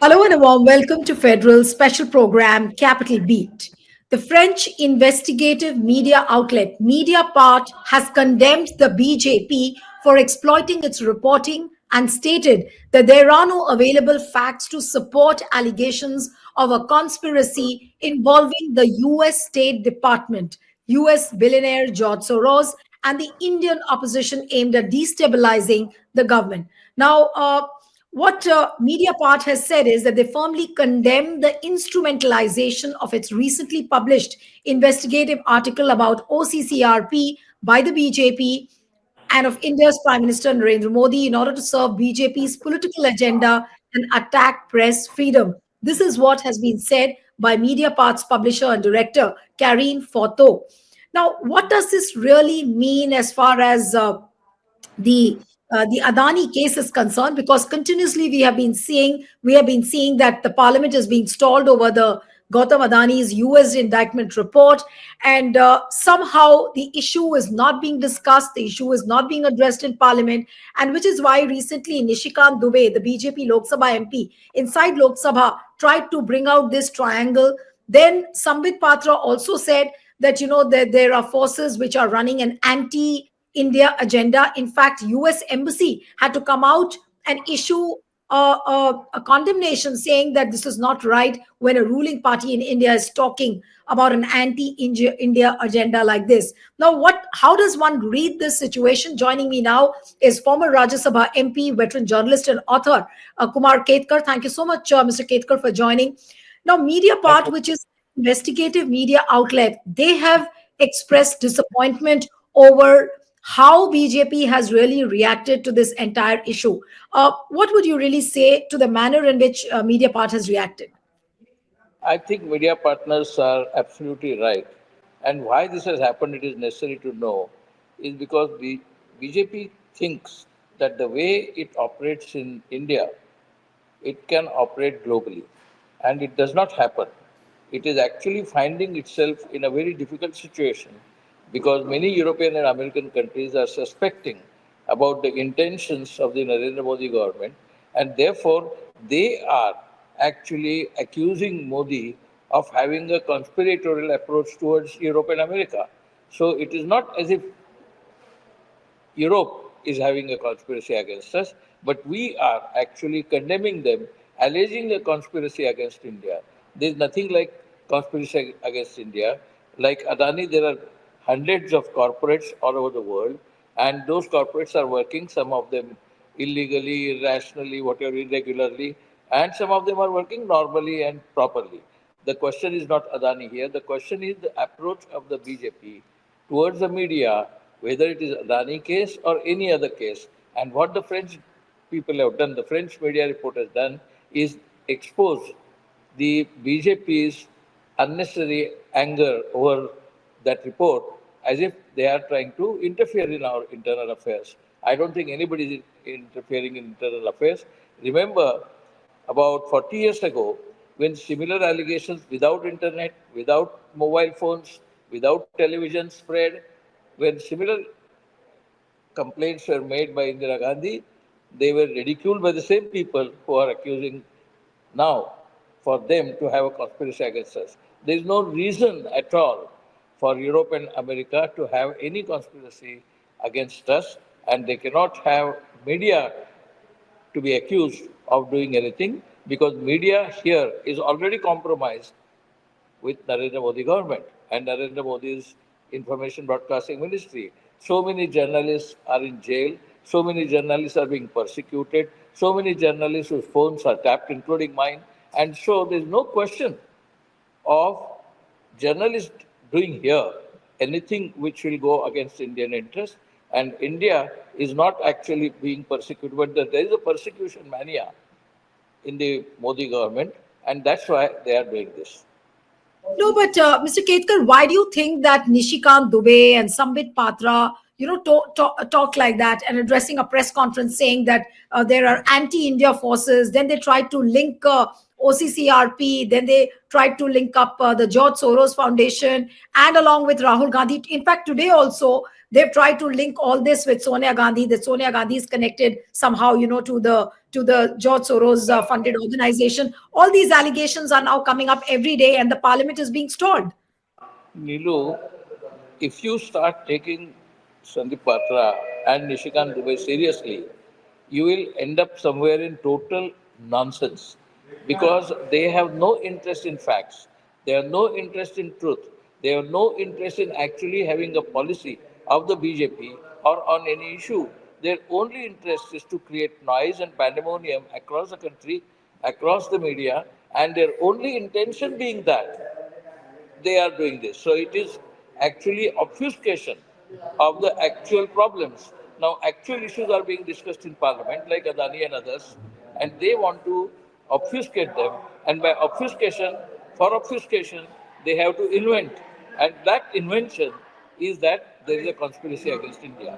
Hello and a warm welcome to Federal special program Capital Beat. The French investigative media outlet Mediapart has condemned the BJP for exploiting its reporting and stated that there are no available facts to support allegations of a conspiracy involving the US State Department, US billionaire George Soros, and the Indian opposition aimed at destabilizing the government. Now, what Mediapart has said is that they firmly condemn the instrumentalization of its recently published investigative article about OCCRP by the BJP and of India's Prime Minister Narendra Modi in order to serve BJP's political agenda and attack press freedom. This is what has been said by Mediapart's publisher and director, Karine Forto. Now, what does this really mean as far as the Adani case is concerned, because continuously we have been seeing that the parliament is being stalled over the Gautam Adani's US indictment report, and somehow the issue is not being discussed, the issue is not being addressed in parliament, and which is why recently Nishikant Dubey, the BJP Lok Sabha MP, inside Lok Sabha tried to bring out this triangle. Then Sambit Patra also said that that there are forces which are running an anti India agenda. In fact, US embassy had to come out and issue a condemnation saying that this is not right when a ruling party in India is talking about an anti-India agenda like this. Now, how does one read this situation? Joining me now is former Rajya Sabha MP, veteran journalist and author, Kumar Ketkar. Thank you so much, Mr. Ketkar, for joining. Now, Media Thank Part, you. which is investigative media outlet, they have expressed disappointment over how BJP has really reacted to this entire issue. What would you really say to the manner in which Mediapart has reacted? I think media partners are absolutely right. And why this has happened, it is necessary to know, is because the BJP thinks that the way it operates in India, it can operate globally. And it does not happen. It is actually finding itself in a very difficult situation because many European and American countries are suspecting about the intentions of the Narendra Modi government, and therefore they are actually accusing Modi of having a conspiratorial approach towards Europe and America. So it is not as if Europe is having a conspiracy against us, but we are actually condemning them, alleging a conspiracy against India. There is nothing like conspiracy against India. Like Adani, there are hundreds of corporates all over the world, and those corporates are working, some of them illegally, irrationally, whatever, irregularly, and some of them are working normally and properly. The question is not Adani here. The question is the approach of the BJP towards the media, whether it is Adani case or any other case. And what the French people have done, the French media report has done, is expose the BJP's unnecessary anger over that report as if they are trying to interfere in our internal affairs. I don't think anybody is interfering in internal affairs. Remember, about 40 years ago, when similar allegations without internet, without mobile phones, without television spread, when similar complaints were made by Indira Gandhi, they were ridiculed by the same people who are accusing now for them to have a conspiracy against us. There is no reason at all for Europe and America to have any conspiracy against us, and they cannot have media to be accused of doing anything because media here is already compromised with Narendra Modi government and Narendra Modi's information broadcasting ministry. So many journalists are in jail. So many journalists are being persecuted. So many journalists whose phones are tapped, including mine. And so there's no question of journalists doing here anything which will go against Indian interests. And India is not actually being persecuted, but there is a persecution mania in the Modi government, and that's why they are doing this. No, but Mr. Ketkar, why do you think that Nishikant Dubey and Sambit Patra, talk like that and addressing a press conference saying that there are anti-India forces? Then they tried to link OCCRP, then they tried to link up the George Soros Foundation, and along with Rahul Gandhi. In fact, today also They've tried to link all this with Sonia Gandhi, that Sonia Gandhi is connected somehow, to the George Soros funded organization. All these allegations are now coming up every day, and the parliament is being stalled. Nilu, if you start taking Sandeep Patra and Nishikant Dubey seriously, you will end up somewhere in total nonsense because they have no interest in facts. They have no interest in truth. They have no interest in actually having a policy of the BJP or on any issue. Their only interest is to create noise and pandemonium across the country, across the media, and their only intention being that they are doing this. So it is actually obfuscation of the actual problems. Now, actual issues are being discussed in Parliament, like Adani and others, and they want to obfuscate them. And by obfuscation, for obfuscation, they have to invent. And that invention is that there is a conspiracy against India.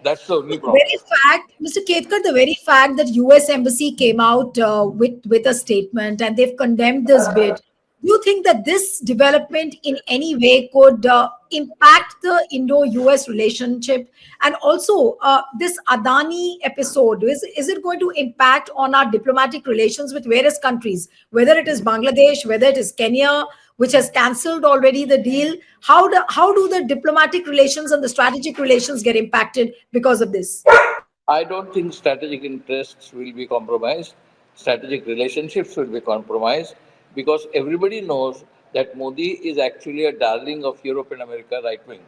That's the only The problem. very fact, Mr. Ketkar, the very fact that US Embassy came out with a statement and they've condemned this bid, do you think that this development in any way could impact the Indo-US relationship? And also, this Adani episode, is it going to impact on our diplomatic relations with various countries, whether it is Bangladesh, whether it is Kenya, which has cancelled already the deal? How do the diplomatic relations and the strategic relations get impacted because of this? I don't think strategic interests will be compromised. Strategic relationships will be compromised because everybody knows that Modi is actually a darling of Europe and America right wing.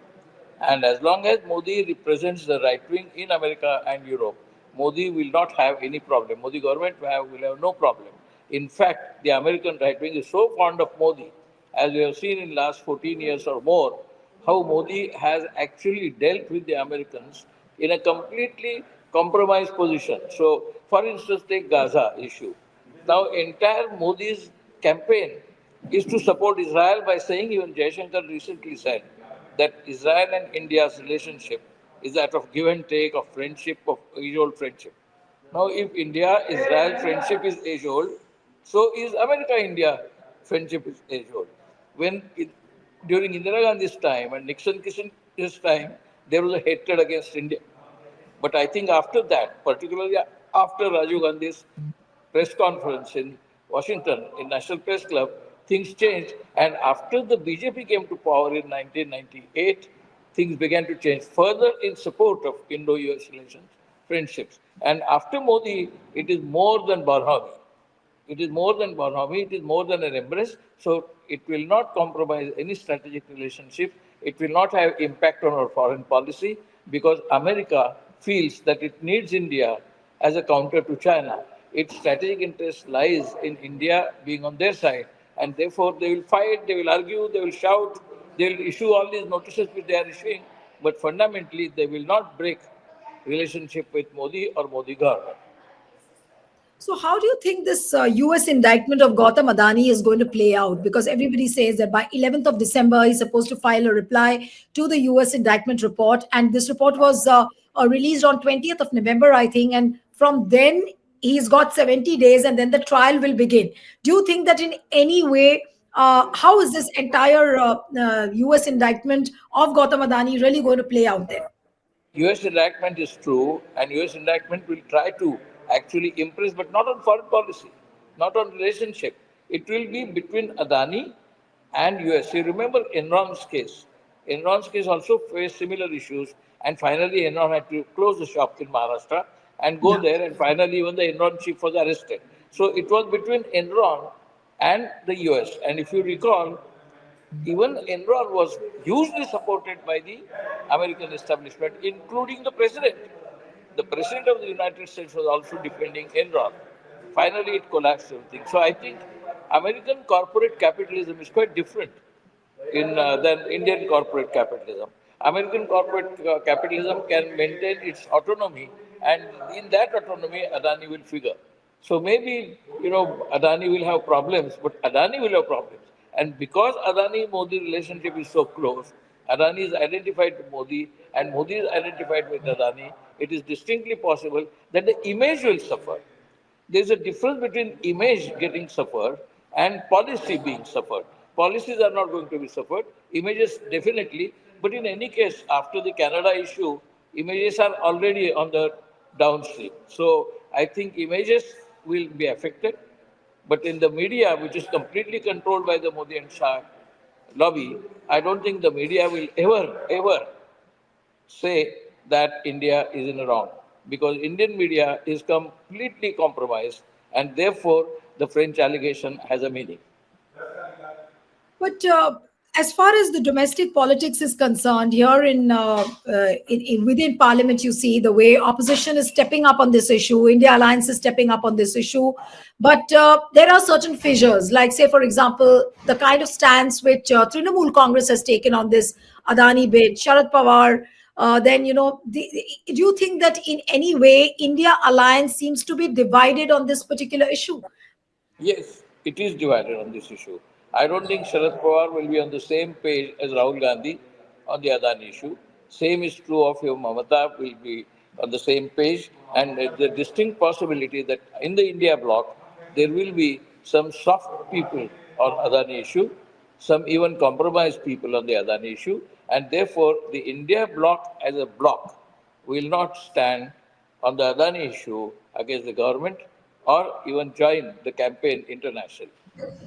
And as long as Modi represents the right wing in America and Europe, Modi will not have any problem. Modi government will have no problem. In fact, the American right wing is so fond of Modi, as we have seen in last 14 years or more, how Modi has actually dealt with the Americans in a completely compromised position. So, for instance, take Gaza issue. Now, entire Modi's campaign is to support Israel by saying, even Jaishankar recently said, that Israel and India's relationship is that of give and take, of friendship, of age old friendship. Now, if India Israel friendship is age old, so is America India friendship is age old. During Indira Gandhi's time and Nixon Kissinger's time, there was a hatred against India. But I think after that, particularly after Rajiv Gandhi's press conference in Washington, in National Press Club, things changed. And after the BJP came to power in 1998, things began to change further in support of Indo-US relations, friendships. And after Modi, it is more than Barhami. It is more than bonhomie, it is more than an embrace. So it will not compromise any strategic relationship. It will not have impact on our foreign policy because America feels that it needs India as a counter to China. Its strategic interest lies in India being on their side. And therefore, they will fight, they will argue, they will shout, they will issue all these notices which they are issuing. But fundamentally, they will not break relationship with Modi or Modi government. So, how do you think this US indictment of Gautam Adani is going to play out? Because everybody says that by 11th of December, he's supposed to file a reply to the US indictment report. And this report was released on 20th of November, I think. And from then, he's got 70 days and then the trial will begin. Do you think that in any way, how is this entire US indictment of Gautam Adani really going to play out there? US enactment is true, and US enactment will try to actually impress, but not on foreign policy, not on relationship. It will be between Adani and US. You remember Enron's case. Enron's case also faced similar issues, and finally Enron had to close the shop in Maharashtra and go Yeah. there, and finally even the Enron chief was arrested. So it was between Enron and the US. And if you recall, even Enron was hugely supported by the American establishment, including the president. The president of the United States was also defending Enron. Finally, it collapsed everything. So I think American corporate capitalism is quite different than Indian corporate capitalism. American corporate capitalism can maintain its autonomy, and in that autonomy, Adani will figure. So maybe Adani will have problems, but Adani will have problems, and because Adani Modi relationship is so close, Adani is identified with Modi, and Modi is identified with Adani. It is distinctly possible that the image will suffer. There's a difference between image getting suffered and policy being suffered. Policies are not going to be suffered. Images definitely, But in any case, after the Canada issue, images are already on the downstream. So I think images will be affected. But in the media, which is completely controlled by the Modi and Shah lobby, I don't think the media will ever say that India is in the wrong. Because Indian media is completely compromised, and therefore the French allegation has a meaning. But as far as the domestic politics is concerned, here in within Parliament, you see the way opposition is stepping up on this issue. India Alliance is stepping up on this issue, but there are certain fissures. Like, say, for example, the kind of stance which Trinamool Congress has taken on this Adani bid, Sharad Pawar. Then do you think that in any way India Alliance seems to be divided on this particular issue? Yes, it is divided on this issue. I don't think Sharad Pawar will be on the same page as Rahul Gandhi on the Adani issue. Same is true of your Mamata will be on the same page, and the distinct possibility that in the India bloc there will be some soft people on Adani issue, some even compromised people on the Adani issue, and therefore the India bloc as a bloc will not stand on the Adani issue against the government or even join the campaign internationally.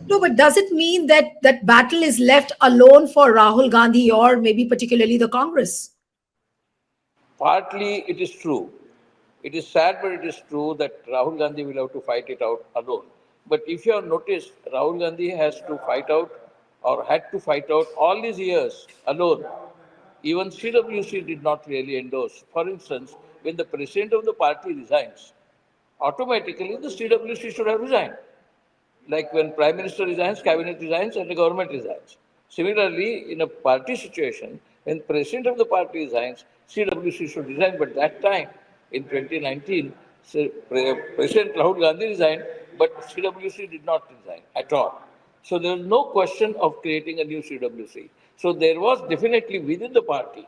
No, but does it mean that that battle is left alone for Rahul Gandhi or maybe particularly the Congress? Partly it is true. It is sad, but it is true that Rahul Gandhi will have to fight it out alone. But if you have noticed, Rahul Gandhi has to fight out or had to fight out all these years alone. Even CWC did not really endorse. For instance, when the president of the party resigns, automatically the CWC should have resigned. Like when Prime Minister resigns, Cabinet resigns, and the government resigns. Similarly, in a party situation, when President of the party resigns, CWC should resign. But that time, in 2019, President Rahul Gandhi resigned, but CWC did not resign at all. So there was no question of creating a new CWC. So there was definitely within the party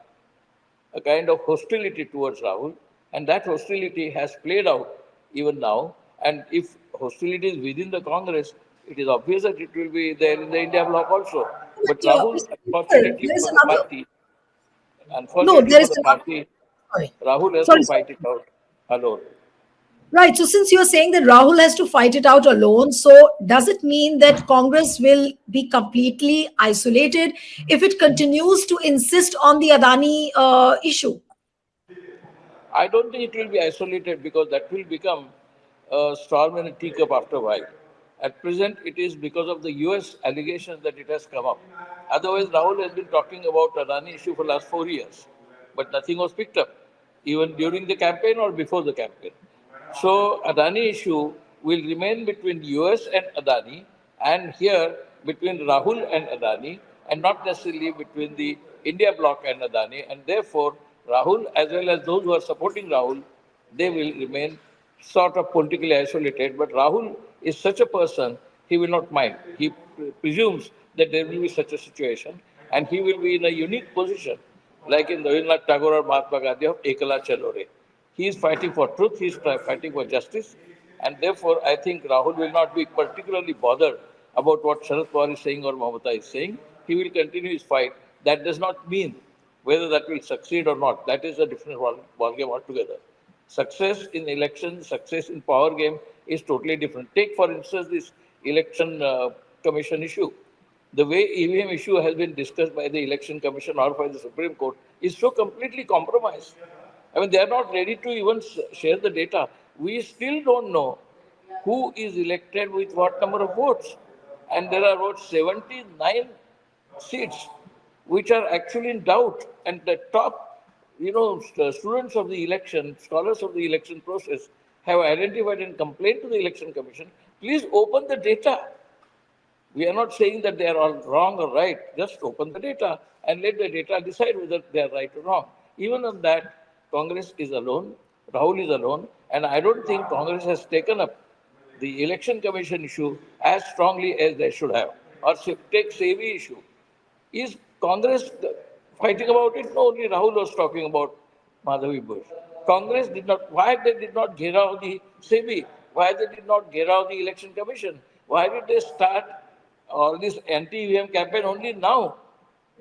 a kind of hostility towards Rahul, and that hostility has played out even now. And if hostility is within the Congress, it is obvious that it will be there in the India bloc also. But But Rahul, Mr. Ketkar, there's another. No, Unfortunately there for is the another. party, Sorry, Rahul has to sorry, fight it sorry. out alone. Right. So since you're saying that Rahul has to fight it out alone, so does it mean that Congress will be completely isolated if it continues to insist on the Adani issue? I don't think it will be isolated because that will become a storm in a teacup after a while. At present, it is because of the US allegations that it has come up. Otherwise, Rahul has been talking about Adani issue for the last 4 years, but nothing was picked up, even during the campaign or before the campaign. So Adani issue will remain between US and Adani, and here between Rahul and Adani, and not necessarily between the India bloc and Adani. And therefore, Rahul, as well as those who are supporting Rahul, they will remain sort of politically isolated. But Rahul is such a person, he will not mind. He presumes that there will be such a situation, and he will be in a unique position, like in Rabindranath Tagore or Mahatma Gandhi of Ekala Chalore. He is fighting for truth, he is fighting for justice, and therefore I think Rahul will not be particularly bothered about what Sharad Pawar is saying or Mamata is saying. He will continue his fight. That does not mean whether that will succeed or not. That is a different ball game altogether. Success in election, success in power game is totally different. Take, for instance, this election commission issue. The way EVM issue has been discussed by the election commission or by the Supreme Court is so completely compromised. I mean, they are not ready to even share the data. We still don't know who is elected with what number of votes. And there are about 79 seats which are actually in doubt. And the top, students of the election, scholars of the election process have identified and complained to the election commission. Please open the data. We are not saying that they are all wrong or right. Just open the data and let the data decide whether they are right or wrong. Even on that, Congress is alone, Rahul is alone, and I don't think Congress has taken up the election commission issue as strongly as they should have. Or take SEBI issue. Is Congress fighting about it? No, only Rahul was talking about Madhavi Bush. Congress did not, why they did not get out the SEBI? Why they did not get out the election commission? Why did they start all this anti-EVM campaign only now?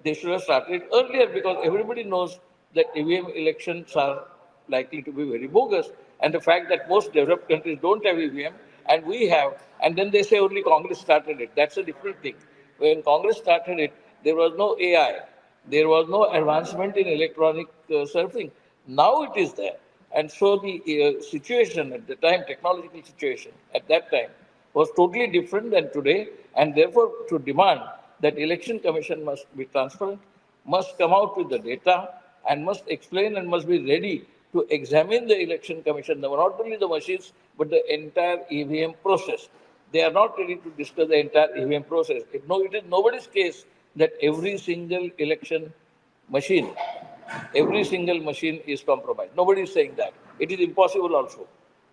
They should have started earlier because everybody knows that EVM elections are likely to be very bogus. And the fact that most developed countries don't have EVM and we have, and then they say only Congress started it. That's a different thing. When Congress started it, there was no AI, there was no advancement in electronic surfing. Now it is there. And so the situation at the time, technological situation at that time, was totally different than today, and therefore to demand that election commission must be transparent, must come out with the data, and must explain and must be ready to examine the election commission, not only the machines, but the entire EVM process. They are not ready to discuss the entire EVM process. It is nobody's case that every single election machine, every single machine is compromised. Nobody is saying that. It is impossible also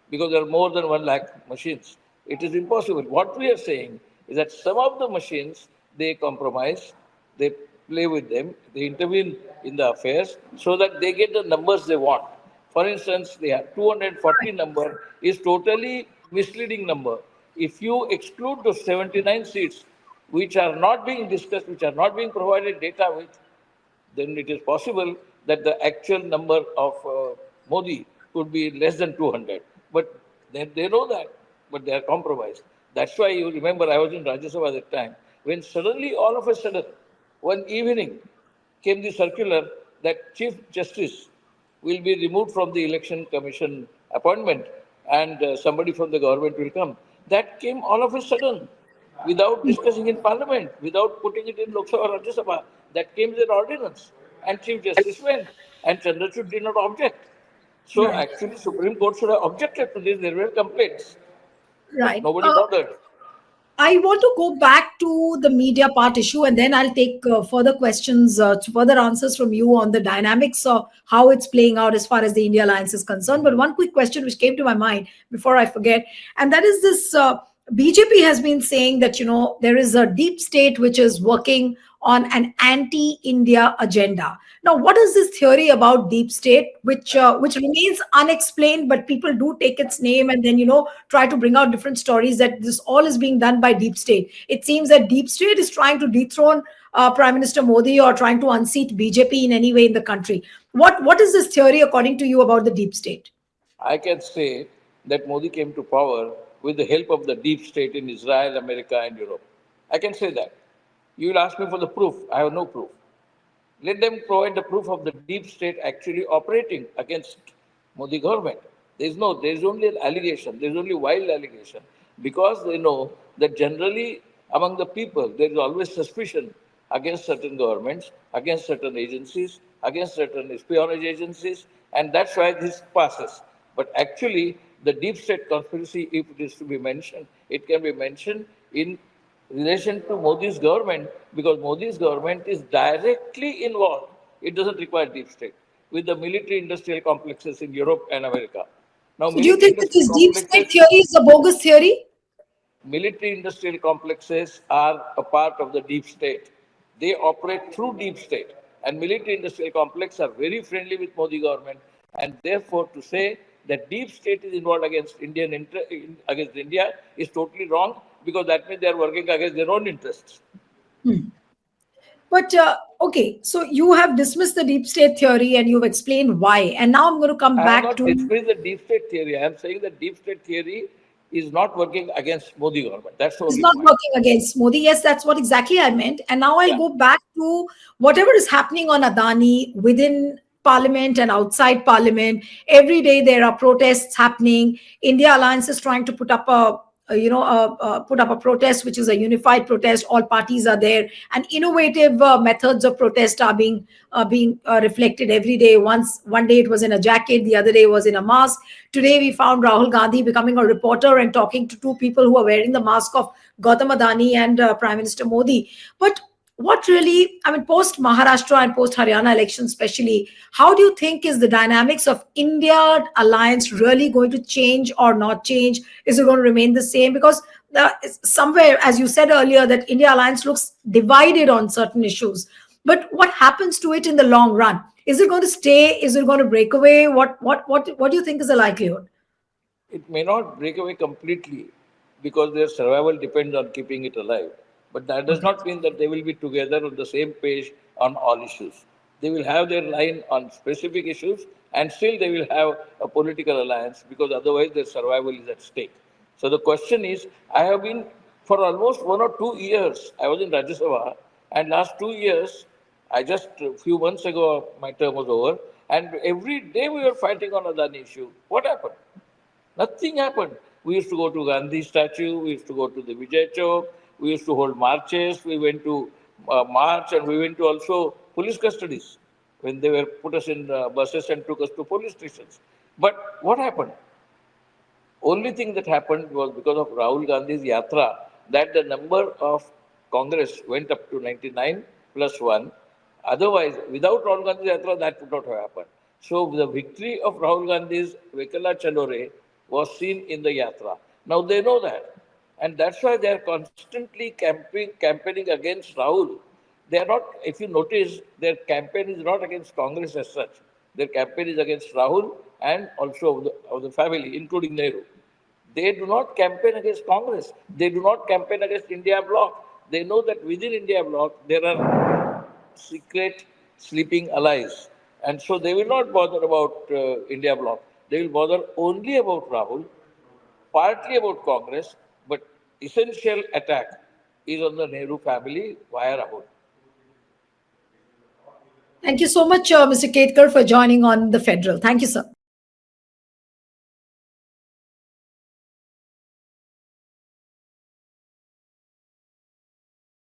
because there are more than 1 lakh machines. It is impossible. What we are saying is that some of the machines, they compromise, they play with them, they intervene in the affairs so that they get the numbers they want. For instance, the 240 number is totally misleading number. If you exclude those 79 seats which are not being discussed, which are not being provided data with, then it is possible that the actual number of Modi could be less than 200. But they know that, but they are compromised. That's why you remember I was in Rajya Sabha at that time, when suddenly, all of a sudden, one evening, came the circular that Chief Justice will be removed from the Election Commission appointment and somebody from the government will come. That came all of a sudden without discussing in Parliament, without putting it in Lok Sabha or Rajya Sabha. That came as an ordinance. And Chief Justice went. And Chandrachud did not object. So Right. actually, Supreme Court should have objected to this. There were complaints, but Right. nobody bothered. I want to go back to the media part issue, and then I'll take further questions, further answers from you on the dynamics of how it's playing out as far as the India alliance is concerned. But one quick question which came to my mind before I forget, and that is this: BJP has been saying that there is a deep state which is working on an anti-India agenda. Now, what is this theory about deep state, which remains unexplained, but people do take its name and then try to bring out different stories that this all is being done by deep state. It seems that deep state is trying to dethrone Prime Minister Modi or trying to unseat BJP in any way in the country. What is this theory according to you about the deep state? I can say that Modi came to power with the help of the deep state in Israel, America, and Europe. I can say that. You will ask me for the proof. I have no proof. Let them provide the proof of the deep state actually operating against Modi government. There is only an allegation. There is only wild allegation because they know that generally among the people there is always suspicion against certain governments, against certain agencies, against certain espionage agencies, and that's why this passes. But actually, the deep state conspiracy, if it is to be mentioned, it can be mentioned in relation to Modi's government because Modi's government is directly involved. It doesn't require deep state with the military industrial complexes in Europe and America. Now, So do you military think that industrial this deep state complexes theory is a bogus theory? Military industrial complexes are a part of the deep state. They operate through deep state. And military industrial complexes are very friendly with Modi government. And therefore, to say that deep state is involved against India is totally wrong because that means they are working against their own interests. But okay, so you have dismissed the deep state theory and you've explained why. And now I'm going to come I have back not to dismissed the deep state theory. I am saying that deep state theory is not working against Modi government. That's the is only not point. working against Modi. Yes, that's what exactly I meant. And now I'll Yeah. go back to whatever is happening on Adani within Parliament and outside Parliament. Every day there are protests happening. India Alliance is trying to put up put up a protest, which is a unified protest. All parties are there, and innovative methods of protest are being reflected every day. One day it was in a jacket, the other day was in a mask. Today we found Rahul Gandhi becoming a reporter and talking to two people who are wearing the mask of Gautam Adani and Prime Minister Modi. But what really, I mean, post Maharashtra and post Haryana elections, especially, how do you think is the dynamics of India alliance really going to change or not change? Is it going to remain the same? Because somewhere, as you said earlier, that India alliance looks divided on certain issues. But what happens to it in the long run? Is it going to stay? Is it going to break away? What do you think is the likelihood? It may not break away completely because their survival depends on keeping it alive. But that does Okay. not mean that they will be together on the same page on all issues. They will have their line on specific issues, and still they will have a political alliance because otherwise their survival is at stake. So the question is, I have been for almost 1 or 2 years. I was in Rajya Sabha, and last 2 years, I just a few months ago my term was over, and every day we were fighting on Adani issue. What happened? Nothing happened. We used to go to Gandhi statue, we used to go to the Vijay Chowk, we used to hold marches, we went to march, and we went to also police custodies when they were put us in buses and took us to police stations. But what happened? Only thing that happened was because of Rahul Gandhi's yatra that the number of Congress went up to 99 plus 1. Otherwise, without Rahul Gandhi's yatra, that would not have happened. So the victory of Rahul Gandhi's Vekala Chalore was seen in the yatra. Now they know that. And that's why they are constantly campaigning against Rahul. They are not, if you notice, their campaign is not against Congress as such. Their campaign is against Rahul and also of the family, including Nehru. They do not campaign against Congress. They do not campaign against India bloc. They know that within India bloc there are secret sleeping allies. And so they will not bother about India bloc. They will bother only about Rahul, partly about Congress, but essential attack is on the Nehru family via Rahul. Thank you so much, Mr. Ketkar, for joining on the Federal. Thank you, sir.